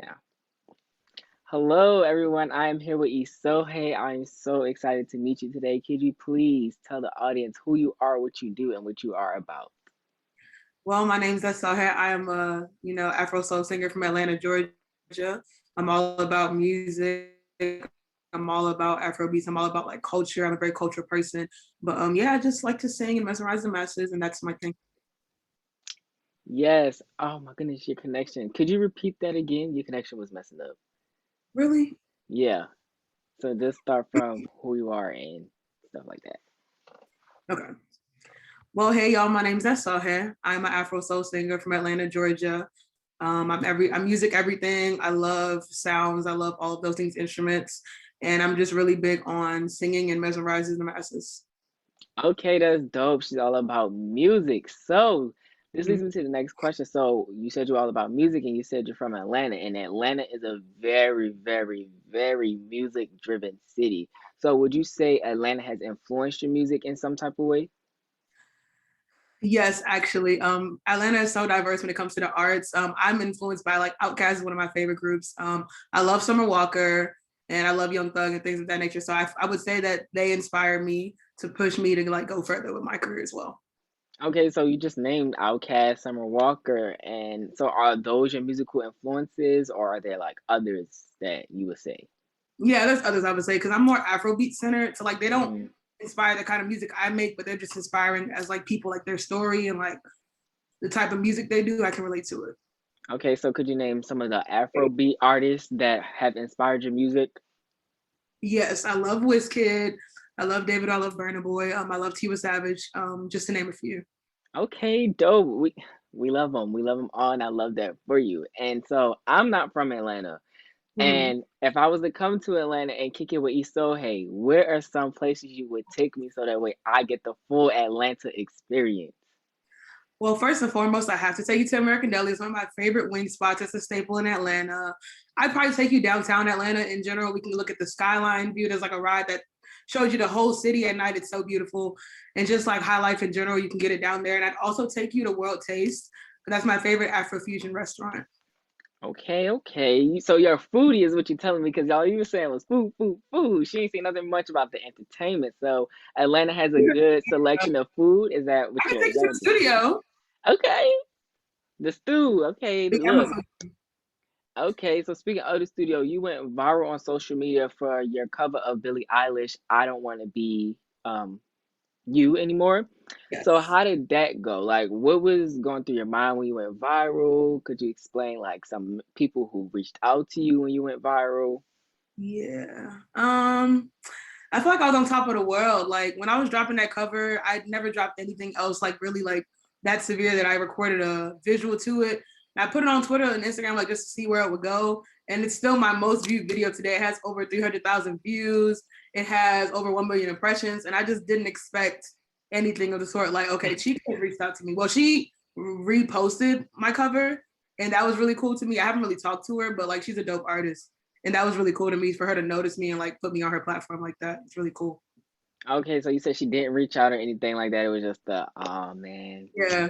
Now, hello everyone. I am here with Esohe. I am so excited to meet you today. Could you please tell the audience who you are, what you do, and what you are about? Well, my name's Esohe. I am a, afro-soul singer from Atlanta, Georgia. I'm all about music. I'm all about Afro beats. I'm all about like culture. I'm a very cultural person. But yeah, I just like to sing and mesmerize the masses, and that's my thing. Yes. Oh my goodness, your connection. Could you repeat that again? Your connection was messing up. Really? Yeah. So just start from who you are and stuff like that. Okay. Well, hey y'all, my name's Esohe. I'm an Afro-soul singer from Atlanta, Georgia. I'm music everything. I love sounds. I love all of those things, instruments, and I'm just really big on singing and mesmerizing the masses. Okay, that's dope. She's all about music. So this leads me to the next question. So you said you're all about music and you said you're from Atlanta, and Atlanta is a very, very, very music-driven city. So would you say Atlanta has influenced your music in some type of way? Yes, actually. Atlanta is so diverse when it comes to the arts. I'm influenced by like Outkast is one of my favorite groups. I love Summer Walker and I love Young Thug and things of that nature. So I would say that they inspire me to push me to like go further with my career as well. Okay, so you just named Outkast, Summer Walker, and so are those your musical influences, or are there like others that you would say? Yeah, there's others I would say because I'm more Afrobeat centered. So like they don't Mm. inspire the kind of music I make, but they're just inspiring as like people, like their story and like the type of music they do. I can relate to it. Okay, so could you name some of the Afrobeat artists that have inspired your music? Yes, I love Wizkid. I love David. I love Burna Boy. I love Tiwa Savage. Just to name a few. Okay, dope. We love them. We love them all, and I love that for you. And so I'm not from Atlanta, Mhm. and if I was to come to Atlanta and kick it with Esohe, where are some places you would take me so that way I get the full Atlanta experience? Well, first and foremost, I have to take you to American Deli. It's one of my favorite wing spots. It's a staple in Atlanta. I'd probably take you downtown Atlanta in general. We can look at the skyline view. There's like a ride that shows you the whole city at night. It's so beautiful. And just like high life in general, you can get it down there. And I'd also take you to World Taste. That's my favorite Afrofusion restaurant. Okay, okay. So you're a foodie is what you're telling me because all you were saying was food, food, food. She ain't saying nothing much about the entertainment. So Atlanta has a good selection of food. Is that I what can you're, take is you that to what the you're studio. Okay. The stew. Okay, Yeah, I'm a look. Okay, so speaking of the studio, you went viral on social media for your cover of Billie Eilish, I Don't Want to Be um You Anymore. So yes. how did that go? Like what was going through your mind when you went viral? Could you explain like some people who reached out to you when you went viral? Yeah. I feel like I was on top of the world. Like when I was dropping that cover, I'd never dropped anything else like really like that severe that I recorded a visual to it. And I put it on Twitter and Instagram like just to see where it would go. And it's still my most viewed video today. It has over 300,000 views. It has over 1 million impressions. And I just didn't expect anything of the sort. Like, okay, Chica reached out to me. Well, she reposted my cover and that was really cool to me. I haven't really talked to her, but like she's a dope artist. And that was really cool to me for her to notice me and like put me on her platform like that. It's really cool. Okay, so you said she didn't reach out or anything like that. It was just the oh man. Yeah.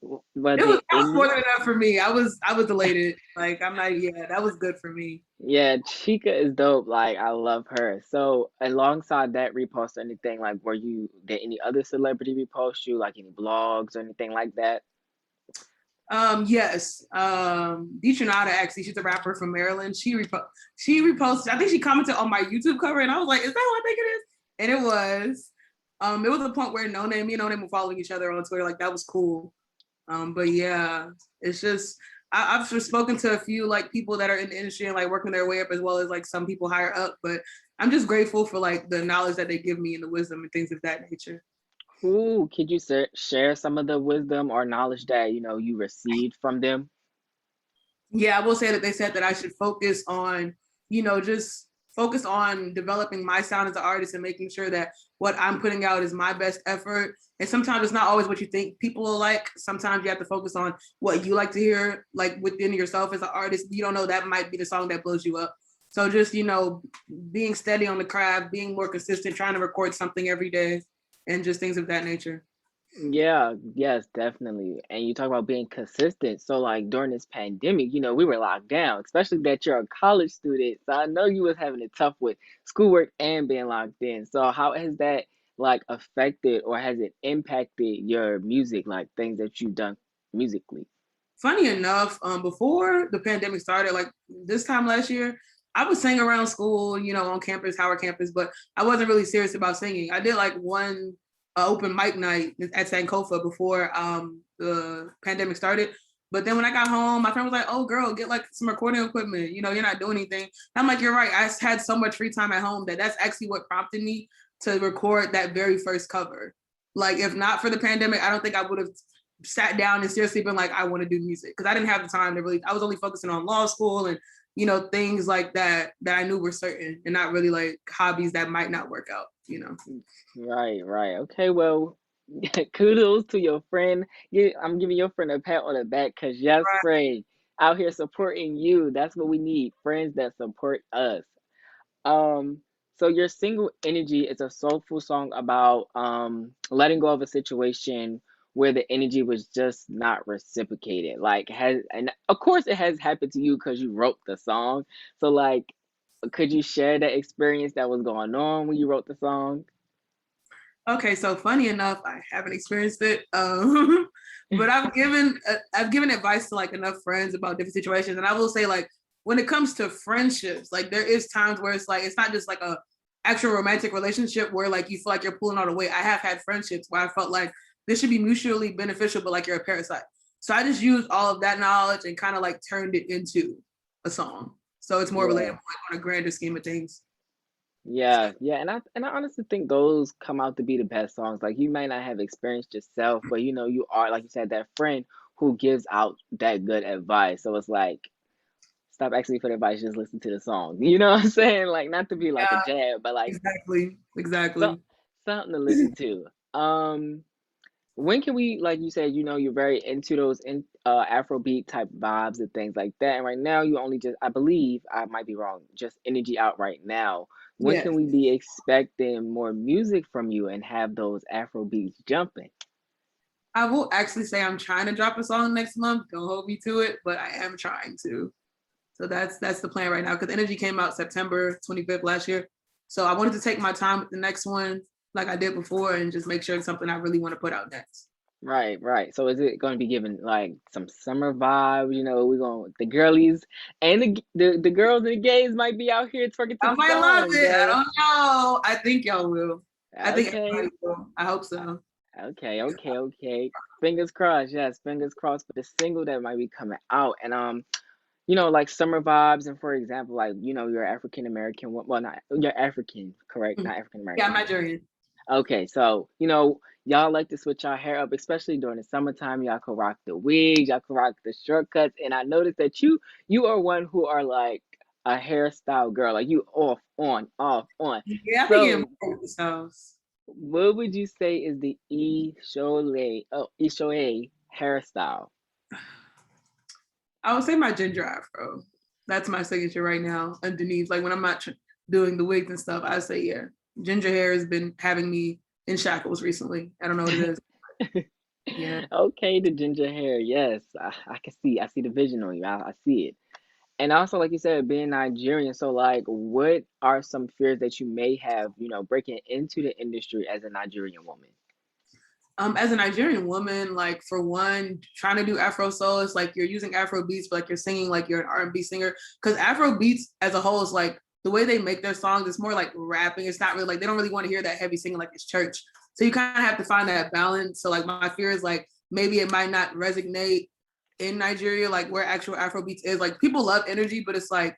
Was It was it that was more any? than enough for me. I was elated. Like I'm not yeah, that was good for me. Yeah, Chica is dope. Like I love her. So alongside that repost or anything, like did any other celebrity repost you, like any blogs or anything like that? Yes. Deetranada actually, she's a rapper from Maryland. She reposted, I think she commented on my YouTube cover and I was like, is that what I think it is? And it was. It was a point where me and No Name were following each other on Twitter. Like that was cool. But yeah, it's just I've just spoken to a few like people that are in the industry and like working their way up as well as like some people higher up. But I'm just grateful for like the knowledge that they give me and the wisdom and things of that nature. Cool. Could you share some of the wisdom or knowledge that you received from them? Yeah, I will say that they said that I should focus on, just focus on developing my sound as an artist and making sure that what I'm putting out is my best effort. And sometimes it's not always what you think people will like. Sometimes you have to focus on what you like to hear, like within yourself as an artist. You don't know that might be the song that blows you up. So just, being steady on the craft, being more consistent, trying to record something every day, and just things of that nature. Yeah, yes, definitely. And you talk about being consistent. So like during this pandemic, we were locked down, especially that you're a college student. So I know you was having it tough with schoolwork and being locked in. So how has that like affected or has it impacted your music, like things that you've done musically? Funny enough, before the pandemic started, like this time last year, I was singing around school, on campus, Howard campus, but I wasn't really serious about singing. I did like one open mic night at Sankofa before the pandemic started. But then when I got home, my friend was like, "Oh, girl, get like some recording equipment. You're not doing anything." And I'm like, "You're right. I had so much free time at home that's actually what prompted me to record that very first cover. Like, if not for the pandemic, I don't think I would have sat down and seriously been like, I want to do music because I didn't have the time to really. I was only focusing on law school and things like that I knew were certain and not really like hobbies that might not work out. Right, right. Okay, well, kudos to your friend. I'm giving your friend a pat on the back because yes, Right. friend, out here supporting you. That's what we need. Friends that support us. Um, so your single Energy is a soulful song about letting go of a situation where the energy was just not reciprocated. Like has and of course it has happened to you because you wrote the song. So like could you share that experience that was going on when you wrote the song? Okay, so funny enough, I haven't experienced it, but I've given advice to like enough friends about different situations, and I will say like when it comes to friendships, like there is times where it's like it's not just like a actual romantic relationship where like you feel like you're pulling all the weight. I have had friendships where I felt like this should be mutually beneficial, but like you're a parasite. So I just used all of that knowledge and kind of like turned it into a song. So it's more relatable Yeah. like, on a grander scheme of things. Yeah, yeah, and I honestly think those come out to be the best songs. Like you might not have experienced yourself, but you are like you said that friend who gives out that good advice. So it's like stop asking me for the advice, just listen to the song. You know what I'm saying? Like not to be like a Yeah, jab, but like exactly, some exactly. something to listen to. When can we, like you said, you're very into those Afrobeat type vibes and things like that. And right now, you only just, I believe, I might be wrong, just energy out right now. When can Yes. we be expecting more music from you and have those Afrobeats jumping? I will actually say I'm trying to drop a song next month. Don't hold me to it, but I am trying to. So that's the plan right now. Because Energy came out September 25th last year. So I wanted to take my time with the next one, like I did before, and just make sure it's something I really want to put out next. Right, right. So is it going to be giving like some summer vibes? We're going the girlies and the girls and the gays might be out here twerking to I the might love song, it. I guys. don't know. I think y'all will. I think Okay. everybody will. I hope so. Okay, okay, okay. Fingers crossed. Yes, fingers crossed for the single that might be coming out. And like summer vibes and for example, like, you're African American. Well, not you're African, correct? Mhm. Not African Yeah, I'm American. Nigerian. Okay, so, y'all like to switch your hair up, especially during the summertime. Y'all can rock the wigs, y'all can rock the shortcuts. And I noticed that you are one who are like a hairstyle girl. Like you off, on, off, on. Yeah, I think getting So more with this house. what would you say is the Esohe hairstyle? I would say my ginger afro. That's my signature right now. Underneath, like when I'm not doing the wigs and stuff, I say yeah. Ginger hair has been having me in shackles recently. I don't know what it is. Yeah. Okay, the ginger hair. Yes, I can see. I see the vision on you. I see it. And also, like you said, being Nigerian. So, like, what are some fears that you may have, breaking into the industry as a Nigerian woman? As a Nigerian woman, like for one, trying to do Afro soul, it's like you're using Afro beats, but like you're singing like you're an R&B singer. Because Afro beats as a whole is like the way they make their songs. It's more like rapping. It's not really like they don't really want to hear that heavy singing like it's church. So you kind of have to find that balance. So like my fear is like maybe it might not resonate in Nigeria, like where actual Afro beats is. Like people love energy, but it's like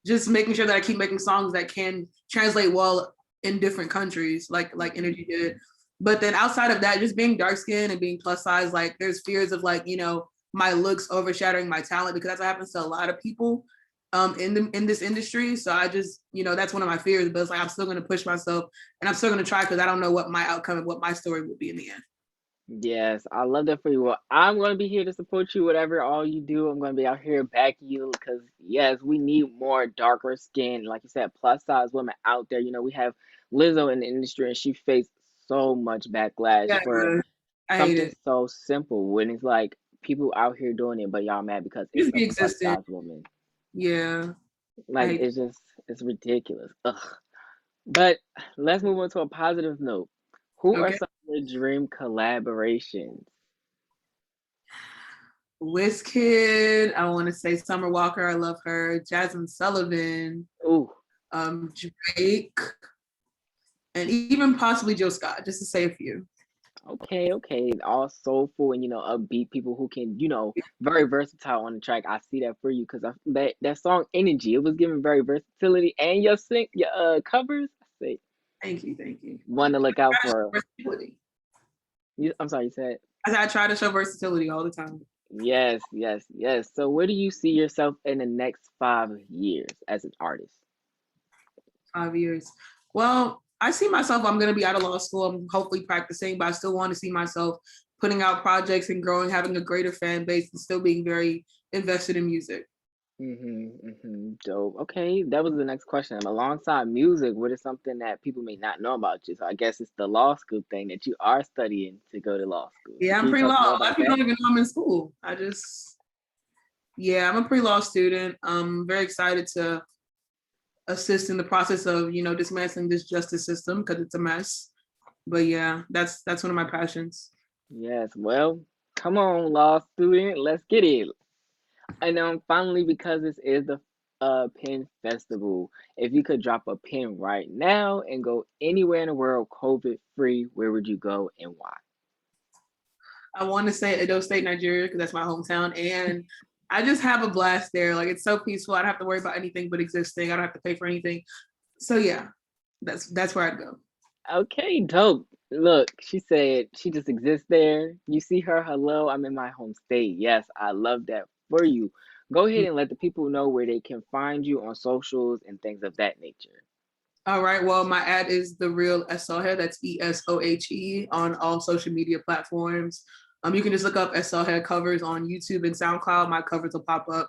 just making sure that I keep making songs that can translate well in different countries, like energy did. But then outside of that, just being dark skinned and being plus size, like there's fears of like, my looks overshadowing my talent because that's what happens to a lot of people in this industry. So I just, that's one of my fears, but it's like I'm still gonna push myself and I'm still gonna try because I don't know what my outcome and what my story will be in the end. Yes, I love that for you. Well, I'm going to be here to support you, whatever all you do. I'm going to be out here backing you because, yes, we need more darker skin, like you said, plus size women out there. We have Lizzo in the industry and she faced so much backlash Yeah, for I hate Something it. so simple when it's like people out here doing it, but y'all mad because it's Just a be plus existent. size woman. Yeah, I Like hate it. it's ridiculous. Ugh. But let's move on to a positive note. Who are Okay. some of your dream collaborations? Wizkid, I want to say Summer Walker, I love her. Jasmine Sullivan, Ooh, Drake, and even possibly Jill Scott, just to say a few. okay, okay. All soulful and upbeat people who can, very versatile on the track. I see that for you because that song Energy, it was giving very versatility and your covers. I say Thank you, thank you. one to look out I try to show for. versatility. I'm sorry, you said I try to show versatility all the time. yes, yes, yes. So where do you see yourself in the next 5 years as an artist? 5 years. Well, I see myself, I'm going to be out of law school. I'm hopefully practicing, but I still want to see myself putting out projects and growing, having a greater fan base, and still being very invested in music. Dope. Okay, that was the next question. Alongside music, what is something that people may not know about you? So I guess it's the law school thing that you are studying to go to law school. So Yeah, can I'm you pre law. talk more A lot about of people that? don't even know I'm in school. Yeah, I'm a pre law student. I'm very excited to assist in the process of, dismantling this justice system because it's a mess. But yeah, that's one of my passions. Yes. Well, come on, law student, let's get it. And finally, because this is the pen festival, if you could drop a pen right now and go anywhere in the world COVID free, where would you go and why? I want to say Edo State, Nigeria, because that's my hometown, and I just have a blast there. Like it's so peaceful. I don't have to worry about anything but existing. I don't have to pay for anything. So yeah, that's where I'd go. Okay, dope. Look, she said she just exists there. You see her, hello, I'm in my home state. Yes, I love that for you. Go ahead and let the people know where they can find you on socials and things of that nature. All right. Well, my ad is the real Esohe. That's Esohe on all social media platforms. You can just look up Esohe covers on YouTube and SoundCloud. My covers will pop up.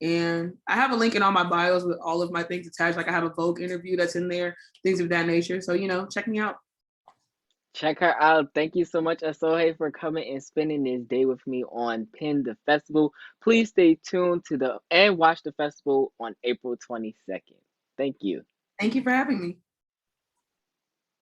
And I have a link in all my bios with all of my things attached. Like I have a Vogue interview that's in there, things of that nature. So, check me out. Check her out. Thank you so much, Esohe, for coming and spending this day with me on Pin the Festival. Please stay tuned to the and watch the festival on April 22nd. Thank you. Thank you for having me.